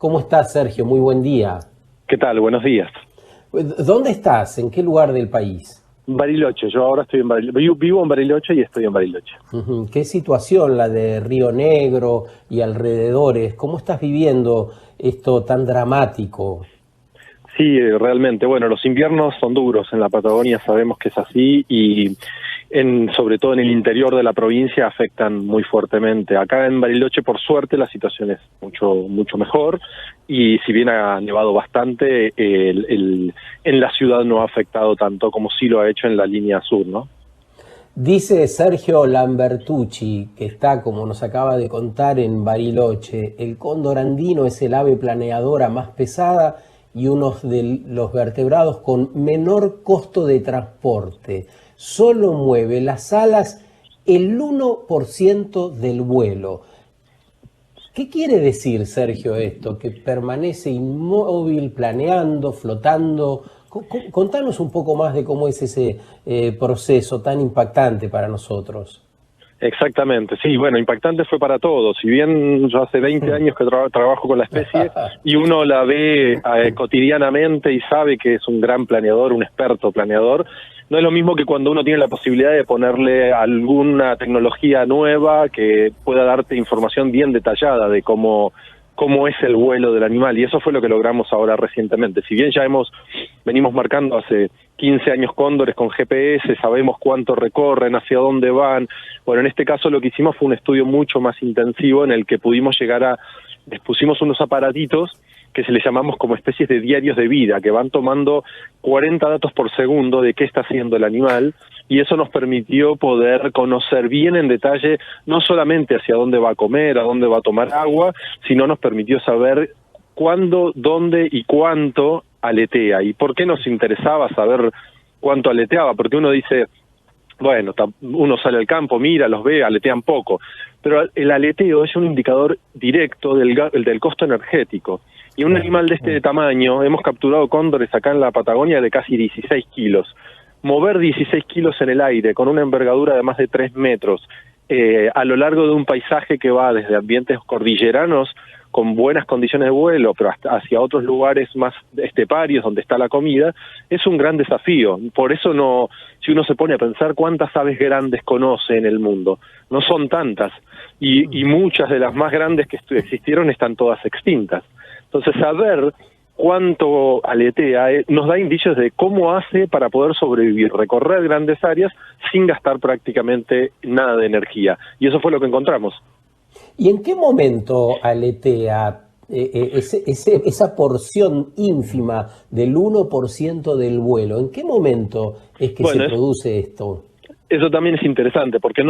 ¿Cómo estás, Sergio? Muy buen día. ¿Qué tal? Buenos días. ¿Dónde estás? ¿En qué lugar del país? Bariloche, yo ahora estoy en Bariloche, vivo en Bariloche y estoy en Bariloche. ¿Qué situación la de Río Negro y alrededores? ¿Cómo estás viviendo esto tan dramático? Sí, realmente, bueno, los inviernos son duros en la Patagonia, sabemos que es así y sobre todo en el interior de la provincia afectan muy fuertemente. Acá en Bariloche, por suerte, la situación es mucho mejor y si bien ha nevado bastante, en la ciudad no ha afectado tanto como sí lo ha hecho en la línea sur, ¿no? Dice Sergio Lambertucci, que está, como nos acaba de contar, en Bariloche: el cóndor andino es el ave planeadora más pesada y uno de los vertebrados con menor costo de transporte. Solo mueve las alas el 1% del vuelo. ¿Qué quiere decir, Sergio, esto? Que permanece inmóvil, planeando, flotando. Contanos un poco más de cómo es ese proceso tan impactante para nosotros. Exactamente, sí, bueno, impactante fue para todos. Si bien yo hace 20 años que trabajo con la especie y uno la ve cotidianamente y sabe que es un gran planeador, un experto planeador, no es lo mismo que cuando uno tiene la posibilidad de ponerle alguna tecnología nueva que pueda darte información bien detallada de cómo es el vuelo del animal, y eso fue lo que logramos ahora recientemente. Si bien ya venimos marcando hace 15 años cóndores con GPS, sabemos cuánto recorren, hacia dónde van. Bueno, en este caso lo que hicimos fue un estudio mucho más intensivo en el que pudimos les pusimos unos aparatitos que se les llamamos como especies de diarios de vida, que van tomando 40 datos por segundo de qué está haciendo el animal, y eso nos permitió poder conocer bien en detalle no solamente hacia dónde va a comer, a dónde va a tomar agua, sino nos permitió saber cuándo, dónde y cuánto aletea. ¿Y por qué nos interesaba saber cuánto aleteaba? Porque uno dice, bueno, uno sale al campo, mira, los ve, aletean poco, pero el aleteo es un indicador directo del costo energético. Y un animal de este tamaño, hemos capturado cóndores acá en la Patagonia de casi 16 kilos. Mover 16 kilos en el aire con una envergadura de más de 3 metros a lo largo de un paisaje que va desde ambientes cordilleranos con buenas condiciones de vuelo, pero hasta hacia otros lugares más esteparios donde está la comida, es un gran desafío. Por eso si uno se pone a pensar cuántas aves grandes conoce en el mundo, no son tantas, y muchas de las más grandes que existieron están todas extintas. Entonces, saber cuánto aletea nos da indicios de cómo hace para poder sobrevivir, recorrer grandes áreas sin gastar prácticamente nada de energía. Y eso fue lo que encontramos. ¿Y en qué momento aletea esa porción ínfima del 1% del vuelo? ¿En qué momento es que se produce esto? Eso también es interesante, porque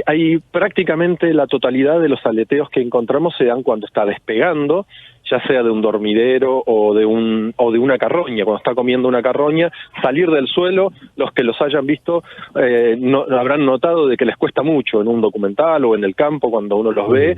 hay prácticamente la totalidad de los aleteos que encontramos se dan cuando está despegando, ya sea de un dormidero o de una carroña, cuando está comiendo una carroña, salir del suelo. Los que los hayan visto habrán notado de que les cuesta mucho en un documental o en el campo cuando uno los ve,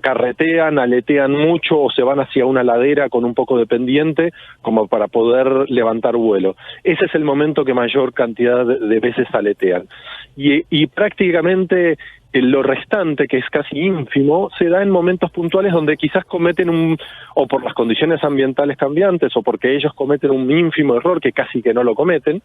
carretean, aletean mucho o se van hacia una ladera con un poco de pendiente como para poder levantar vuelo. Ese es el momento que mayor cantidad de veces aletean. Y prácticamente lo restante, que es casi ínfimo, se da en momentos puntuales donde quizás cometen o por las condiciones ambientales cambiantes o porque ellos cometen un ínfimo error que casi que no lo cometen,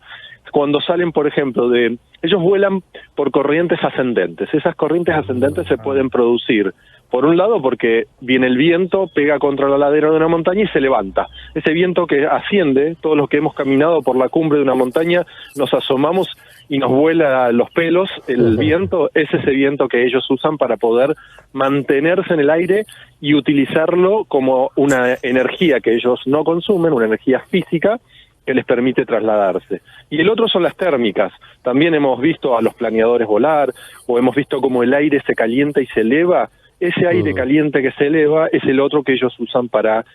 cuando salen, por ejemplo, ellos vuelan por corrientes ascendentes. Esas corrientes ascendentes se pueden producir, por un lado, porque viene el viento, pega contra la ladera de una montaña y se levanta. Ese viento que asciende, todos los que hemos caminado por la cumbre de una montaña, nos asomamos y nos vuela los pelos, el viento es ese viento que ellos usan para poder mantenerse en el aire y utilizarlo como una energía que ellos no consumen, una energía física que les permite trasladarse. Y el otro son las térmicas. También hemos visto a los planeadores volar, o hemos visto cómo el aire se calienta y se eleva. Ese aire caliente que se eleva es el otro que ellos usan para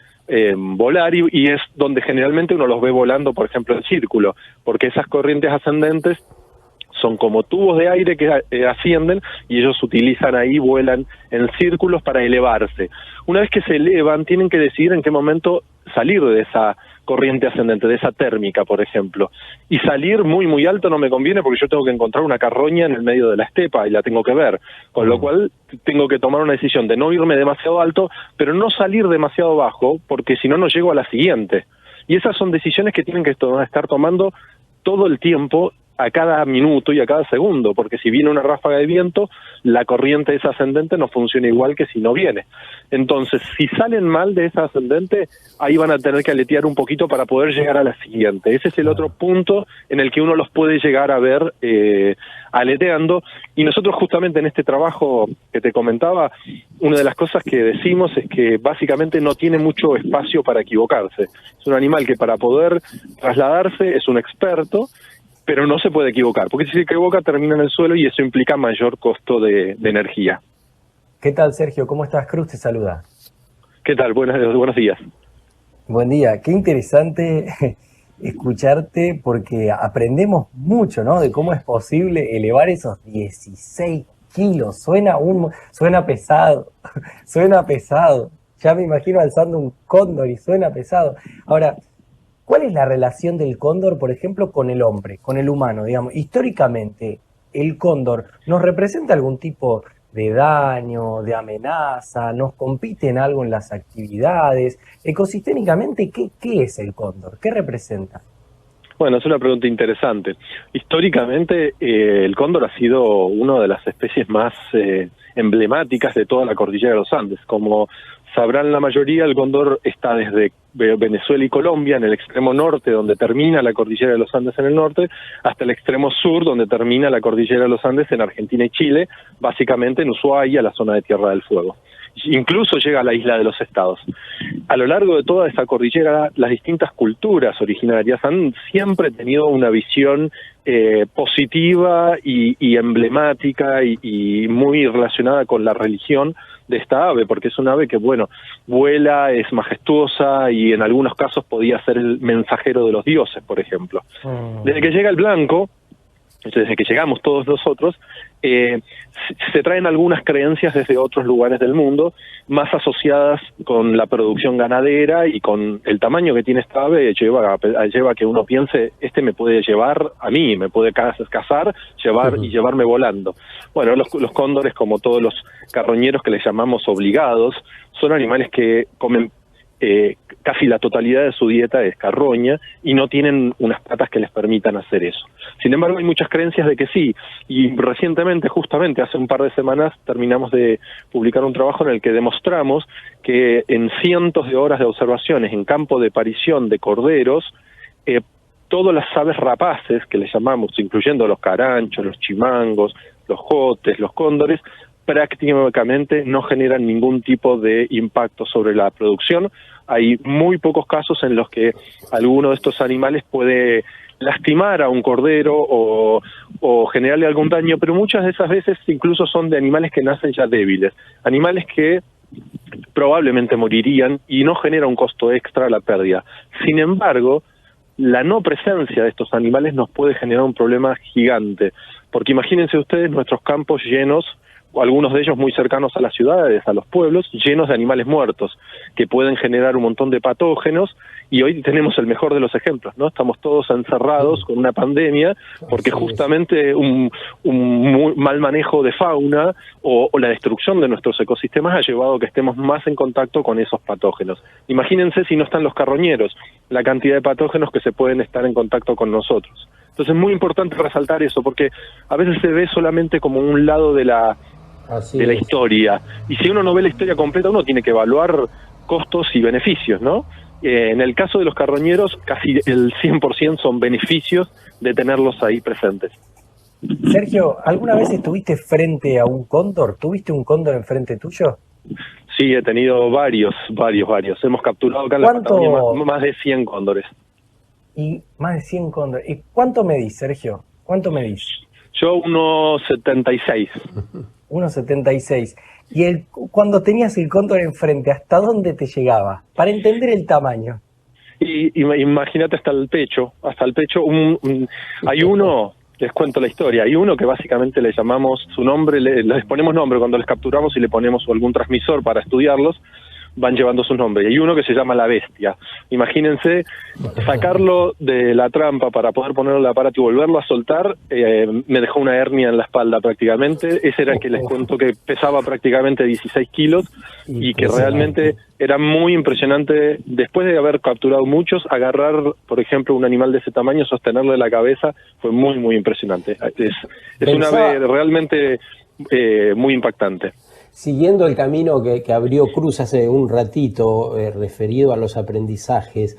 volar, y es donde generalmente uno los ve volando, por ejemplo, en círculo, porque esas corrientes ascendentes son como tubos de aire que ascienden y ellos utilizan ahí, vuelan en círculos para elevarse. Una vez que se elevan, tienen que decidir en qué momento salir de esa corriente ascendente, de esa térmica, por ejemplo. Y salir muy, muy alto no me conviene porque yo tengo que encontrar una carroña en el medio de la estepa y la tengo que ver. Con lo cual tengo que tomar una decisión de no irme demasiado alto, pero no salir demasiado bajo, porque si no, no llego a la siguiente. Y esas son decisiones que tienen que estar tomando todo el tiempo, a cada minuto y a cada segundo, porque si viene una ráfaga de viento, la corriente de esa ascendente no funciona igual que si no viene. Entonces, si salen mal de esa ascendente, ahí van a tener que aletear un poquito para poder llegar a la siguiente. Ese es el otro punto en el que uno los puede llegar a ver aleteando. Y nosotros justamente en este trabajo que te comentaba, una de las cosas que decimos es que básicamente no tiene mucho espacio para equivocarse. Es un animal que para poder trasladarse es un experto, pero no se puede equivocar, porque si se equivoca termina en el suelo y eso implica mayor costo de energía. ¿Qué tal, Sergio? ¿Cómo estás? Cruz te saluda. ¿Qué tal? Buenos días. Buen día. Qué interesante escucharte porque aprendemos mucho, ¿no? De cómo es posible elevar esos 16 kilos. Suena pesado, suena pesado. Ya me imagino alzando un cóndor y suena pesado. Ahora, ¿cuál es la relación del cóndor, por ejemplo, con el hombre, con el humano? Digamos, históricamente, ¿el cóndor nos representa algún tipo de daño, de amenaza? ¿Nos compite en algo en las actividades? Ecosistémicamente, ¿qué es el cóndor? ¿Qué representa? Bueno, es una pregunta interesante. Históricamente, el cóndor ha sido una de las especies más emblemáticas de toda la cordillera de los Andes. Como sabrán la mayoría, el cóndor está desde Venezuela y Colombia, en el extremo norte, donde termina la cordillera de los Andes en el norte, hasta el extremo sur, donde termina la cordillera de los Andes en Argentina y Chile, básicamente en Ushuaia, la zona de Tierra del Fuego. Incluso llega a la isla de los Estados. A lo largo de toda esa cordillera, las distintas culturas originarias han siempre tenido una visión positiva y emblemática y muy relacionada con la religión de esta ave, porque es un ave que, bueno, vuela, es majestuosa y en algunos casos podía ser el mensajero de los dioses, por ejemplo. Desde que llega el blanco, desde que llegamos todos nosotros, se traen algunas creencias desde otros lugares del mundo, más asociadas con la producción ganadera y con el tamaño que tiene esta ave, lleva a que uno piense, me puede llevar a mí, me puede cazar, y llevarme volando. Bueno, los cóndores, como todos los carroñeros que les llamamos obligados, son animales que comen casi la totalidad de su dieta es carroña y no tienen unas patas que les permitan hacer eso. Sin embargo, hay muchas creencias de que sí, y recientemente, justamente hace un par de semanas, terminamos de publicar un trabajo en el que demostramos que en cientos de horas de observaciones en campo de parición de corderos, todas las aves rapaces, que les llamamos, incluyendo los caranchos, los chimangos, los jotes, los cóndores, prácticamente no generan ningún tipo de impacto sobre la producción. Hay muy pocos casos en los que alguno de estos animales puede lastimar a un cordero o generarle algún daño, pero muchas de esas veces incluso son de animales que nacen ya débiles, animales que probablemente morirían y no genera un costo extra la pérdida. Sin embargo, la no presencia de estos animales nos puede generar un problema gigante, porque imagínense ustedes nuestros campos llenos, algunos de ellos muy cercanos a las ciudades, a los pueblos, llenos de animales muertos, que pueden generar un montón de patógenos, y hoy tenemos el mejor de los ejemplos, ¿no? Estamos todos encerrados con una pandemia, porque justamente un mal manejo de fauna o la destrucción de nuestros ecosistemas ha llevado a que estemos más en contacto con esos patógenos. Imagínense si no están los carroñeros, la cantidad de patógenos que se pueden estar en contacto con nosotros. Entonces es muy importante resaltar eso, porque a veces se ve solamente como un lado de la historia, y si uno no ve la historia completa, uno tiene que evaluar costos y beneficios, ¿no? En el caso de los carroñeros, casi el 100% son beneficios de tenerlos ahí presentes. Sergio, ¿alguna vez estuviste frente a un cóndor? ¿Tuviste un cóndor enfrente tuyo? Sí, he tenido varios. Hemos capturado acá en la Patagonia más de 100 cóndores. Y más de 100 cóndores. ¿Y cuánto medís, Sergio? ¿Cuánto medís? Yo 1,76. 1,76. Y cuando tenías el cóndor enfrente, ¿hasta dónde te llegaba? Para entender el tamaño. Y imagínate hasta el pecho. Hay uno, les cuento la historia, hay uno que básicamente le llamamos su nombre, les ponemos nombre cuando les capturamos y le ponemos algún transmisor para estudiarlos. van llevando sus nombres. Y hay uno que se llama La Bestia. Imagínense sacarlo de la trampa para poder ponerlo en el aparato y volverlo a soltar, me dejó una hernia en la espalda prácticamente. Ese era el que les cuento que pesaba prácticamente 16 kilos y que realmente era muy impresionante, después de haber capturado muchos, agarrar, por ejemplo, un animal de ese tamaño, sostenerle la cabeza, fue muy, muy impresionante. Es una ave realmente muy impactante. Siguiendo el camino que abrió Cruz hace un ratito, referido a los aprendizajes,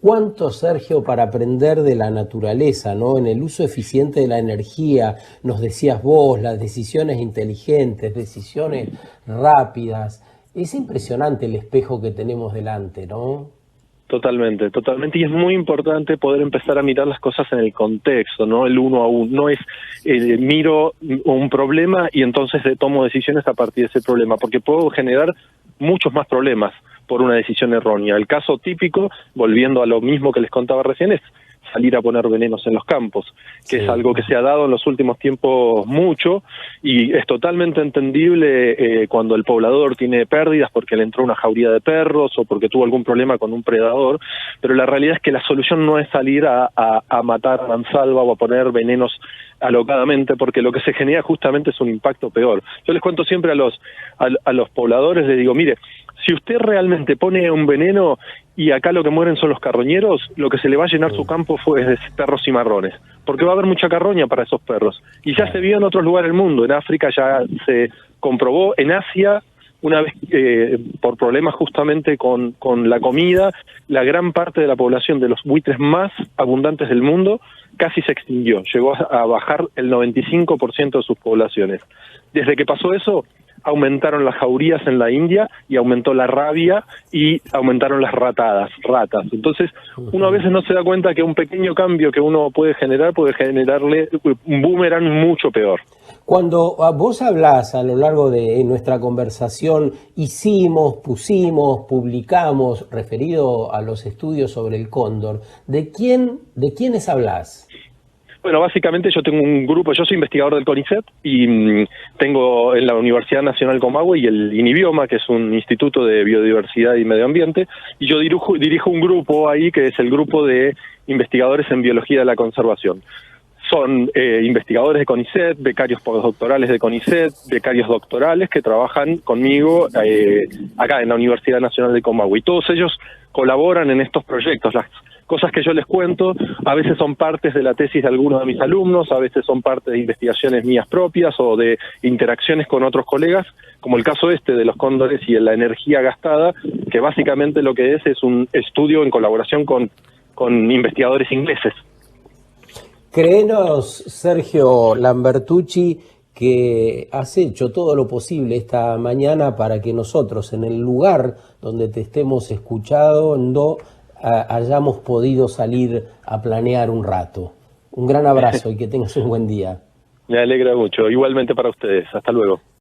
¿cuánto, Sergio, para aprender de la naturaleza, ¿no? En el uso eficiente de la energía, nos decías vos, las decisiones inteligentes, decisiones rápidas? Es impresionante el espejo que tenemos delante, ¿no? Totalmente, totalmente, y es muy importante poder empezar a mirar las cosas en el contexto, no el uno a uno, no es miro un problema y entonces tomo decisiones a partir de ese problema, porque puedo generar muchos más problemas por una decisión errónea. El caso típico, volviendo a lo mismo que les contaba recién, es salir a poner venenos en los campos, que es algo que se ha dado en los últimos tiempos mucho, y es totalmente entendible cuando el poblador tiene pérdidas porque le entró una jauría de perros o porque tuvo algún problema con un predador, pero la realidad es que la solución no es salir a matar a mansalva o a poner venenos alocadamente, porque lo que se genera justamente es un impacto peor. Yo les cuento siempre a los pobladores, les digo, mire, si usted realmente pone un veneno y acá lo que mueren son los carroñeros, lo que se le va a llenar su campo es de perros cimarrones, porque va a haber mucha carroña para esos perros. Y ya se vio en otros lugares del mundo, en África ya se comprobó, en Asia, una vez por problemas justamente con la comida, la gran parte de la población de los buitres más abundantes del mundo casi se extinguió, llegó a bajar el 95% de sus poblaciones. Desde que pasó eso, aumentaron las jaurías en la India y aumentó la rabia y aumentaron las ratas. Entonces, uno a veces no se da cuenta que un pequeño cambio que uno puede generarle un boomerang mucho peor. Cuando vos hablás a lo largo de nuestra conversación, pusimos, publicamos, referido a los estudios sobre el cóndor, ¿de quiénes hablás? Bueno, básicamente yo tengo un grupo, yo soy investigador del CONICET y tengo en la Universidad Nacional Comahue y el INIBIOMA, que es un instituto de biodiversidad y medio ambiente, y yo dirijo un grupo ahí que es el grupo de investigadores en biología de la conservación. Son investigadores de CONICET, becarios postdoctorales de CONICET, becarios doctorales que trabajan conmigo acá en la Universidad Nacional de Comahue. Y todos ellos colaboran en estos proyectos. Las cosas que yo les cuento a veces son partes de la tesis de algunos de mis alumnos, a veces son parte de investigaciones mías propias o de interacciones con otros colegas, como el caso de los cóndores y la energía gastada, que básicamente lo que es un estudio en colaboración con investigadores ingleses. Créenos, Sergio Lambertucci, que has hecho todo lo posible esta mañana para que nosotros, en el lugar donde te estemos escuchando, hayamos podido salir a planear un rato. Un gran abrazo y que tengas un buen día. Me alegra mucho. Igualmente para ustedes. Hasta luego.